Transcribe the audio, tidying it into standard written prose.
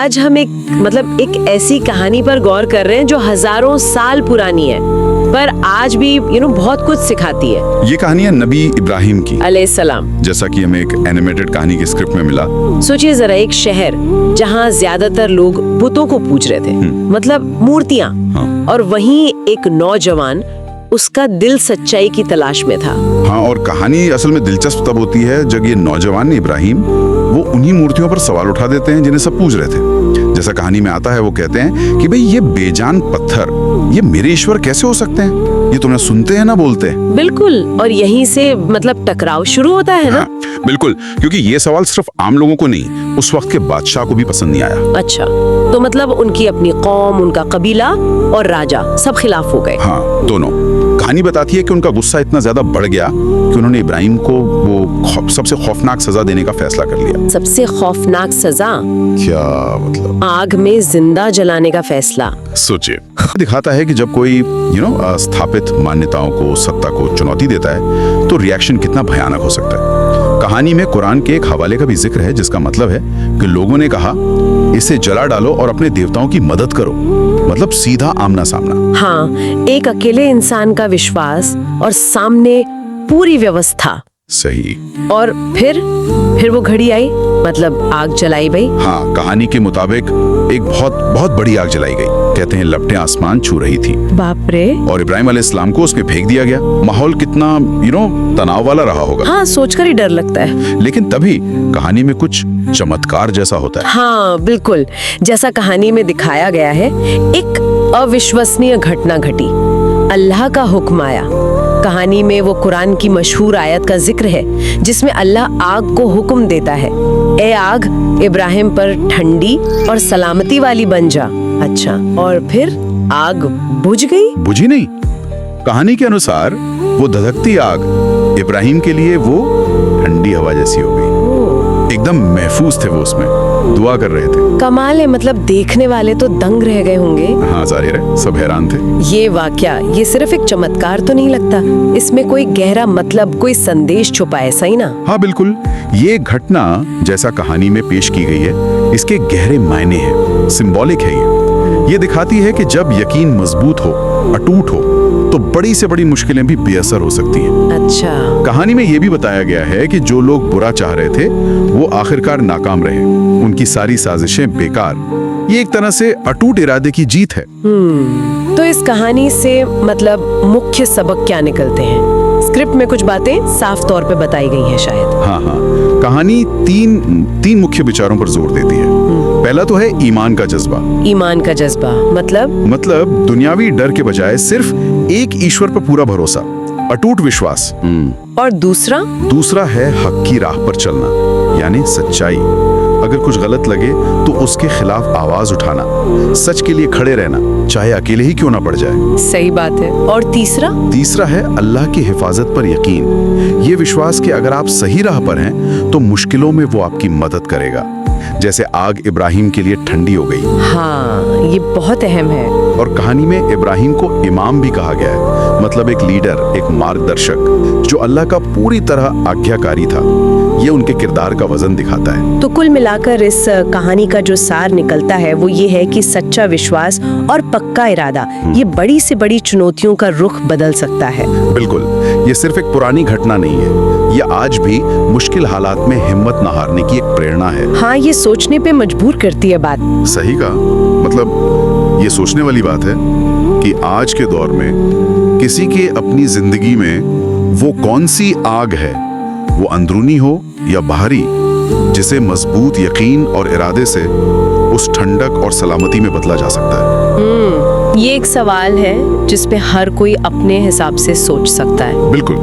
आज हम एक ऐसी कहानी पर गौर कर रहे हैं जो हजारों साल पुरानी है, पर आज भी बहुत कुछ सिखाती है। ये कहानी है नबी इब्राहिम की अलैहिस्सलाम। जैसा कि हमें एक एनिमेटेड कहानी की स्क्रिप्ट में मिला। सोचिए जरा, एक शहर जहाँ ज्यादातर लोग बुतों को पूज रहे थे, मतलब मूर्तियाँ। हाँ। और वहीं एक नौजवान, उसका दिल सच्चाई की तलाश में था। हाँ, और कहानी असल में दिलचस्प तब होती है जब ये नौजवान इब्राहिम वो उन्हीं मूर्तियों पर सवाल उठा देते हैं जिन्हें सब पूज रहे थे। जैसा कहानी में आता है, वो कहते हैं कि भाई ये बेजान पत्थर, ये मेरे ईश्वर कैसे हो सकते हैं? ये तुम्हें सुनते हैं ना बोलते हैं। बिल्कुल, और यहीं से टकराव शुरू होता है ना। हाँ, बिल्कुल, क्योंकि ये सवाल सिर्फ आम लोगों को नहीं, उस वक्त के बादशाह को भी पसंद नहीं आया। अच्छा, तो मतलब उनकी अपनी कौम, उनका कबीला और राजा सब खिलाफ हो गए। हाँ, दोनों। कहानी बताती है कि उनका गुस्सा इतना ज्यादा बढ़ गया कि उन्होंने इब्राहिम को वो सबसे खौफनाक सजा देने का फैसला कर लिया। सबसे खौफनाक सजा? क्या मतलब? आग में जिंदा जलाने का फैसला। सोचिए, दिखाता है कि जब कोई स्थापित मान्यताओं को, सत्ता को चुनौती देता है तो रिएक्शन कितना भयानक हो सकता है। कहानी में कुरान के एक हवाले का भी जिक्र है, जिसका मतलब है कि लोगों ने कहा इसे जला डालो और अपने देवताओं की मदद करो, मतलब सीधा आमना सामना। हाँ, एक अकेले इंसान का विश्वास और सामने पूरी व्यवस्था। सही। और फिर वो घड़ी आई, मतलब आग जलाई गई। हाँ, कहानी के मुताबिक एक बहुत बड़ी आग जलाई गई। कहते हैं लपटें आसमान छू रही थी। बाप रे। और इब्राहिम अलैहिस्सलाम को उसमें फेंक दिया गया। माहौल कितना तनाव वाला रहा होगा। हाँ, सोचकर ही डर लगता है। लेकिन तभी कहानी में कुछ चमत्कार जैसा होता है। हाँ बिल्कुल, जैसा कहानी में दिखाया गया है, एक अविश्वसनीय घटना घटी। अल्लाह का हुक्म आया। कहानी में वो कुरान की मशहूर आयत का जिक्र है जिसमें अल्लाह आग को हुक्म देता है, ए आग इब्राहिम पर ठंडी और सलामती वाली बन जा। अच्छा, और फिर आग बुझ गई? बुझी नहीं। कहानी के अनुसार वो धधकती आग इब्राहिम के लिए वो ठंडी हवा जैसी हो गई। एकदम महफूज थे वो, उसमें दुआ कर रहे थे। कमाल है, मतलब देखने वाले तो दंग रह गए होंगे। हाँ, जाहिर है, सब हैरान थे। ये वाकया, ये सिर्फ एक चमत्कार तो नहीं लगता, इसमें कोई गहरा मतलब, कोई संदेश छुपा है, सही ना? हाँ बिल्कुल, ये घटना जैसा कहानी में पेश की गई है, इसके गहरे मायने हैं, सिंबॉलिक है। ये दिखाती है कि जब यकीन मजबूत हो, अटूट हो, तो बड़ी से बड़ी मुश्किलें भी बेअसर हो सकती हैं। अच्छा। कहानी में ये भी बताया गया है कि जो लोग बुरा चाह रहे थे वो आखिरकार नाकाम रहे, उनकी सारी साजिशें बेकार। ये एक तरह से अटूट इरादे की जीत है। तो इस कहानी से मतलब मुख्य सबक क्या निकलते हैं? स्क्रिप्ट में कुछ बातें साफ तौर पे बताई गई हैं शायद। हाँ, कहानी तीन मुख्य विचारों पर जोर देती है। पहला तो है ईमान का जज्बा। ईमान का जज्बा मतलब दुनियावी डर के बजाय सिर्फ एक ईश्वर पर पूरा भरोसा, अटूट विश्वास। और दूसरा है हक की राह पर चलना, यानी सच्चाई। अगर कुछ गलत लगे तो उसके खिलाफ आवाज उठाना, सच के लिए खड़े रहना, चाहे अकेले ही क्यों ना पड़ जाए। सही बात है। और तीसरा है अल्लाह की हिफाजत पर यकीन। ये विश्वास कि अगर आप सही राह पर हैं तो मुश्किलों में वो आपकी मदद करेगा। जैसे आग इब्राहिम के लिए ठंडी हो गई। हाँ, ये बहुत अहम है। और कहानी में इब्राहिम को इमाम भी कहा गया है, मतलब एक लीडर, एक मार्गदर्शक जो अल्लाह का पूरी तरह आज्ञाकारी था। ये उनके किरदार का वजन दिखाता है। तो कुल मिलाकर इस कहानी का जो सार निकलता है वो ये है कि सच्चा विश्वास और पक्का इरादा ये बड़ी से बड़ी चुनौतियों का रुख बदल सकता है। बिल्कुल, ये सिर्फ एक पुरानी घटना नहीं है, ये आज भी मुश्किल हालात में हिम्मत न हारने की एक प्रेरणा है। हाँ, ये सोचने पे मजबूर करती है बात। सही कहा, मतलब ये सोचने वाली बात है कि आज के दौर में किसी के अपनी जिंदगी में वो कौन सी आग है, वो अंदरूनी हो या बाहरी, जिसे मजबूत यकीन और इरादे से उस ठंडक और सलामती में बदला जा सकता है। ये एक सवाल है जिस पे हर कोई अपने हिसाब से सोच सकता है। बिल्कुल।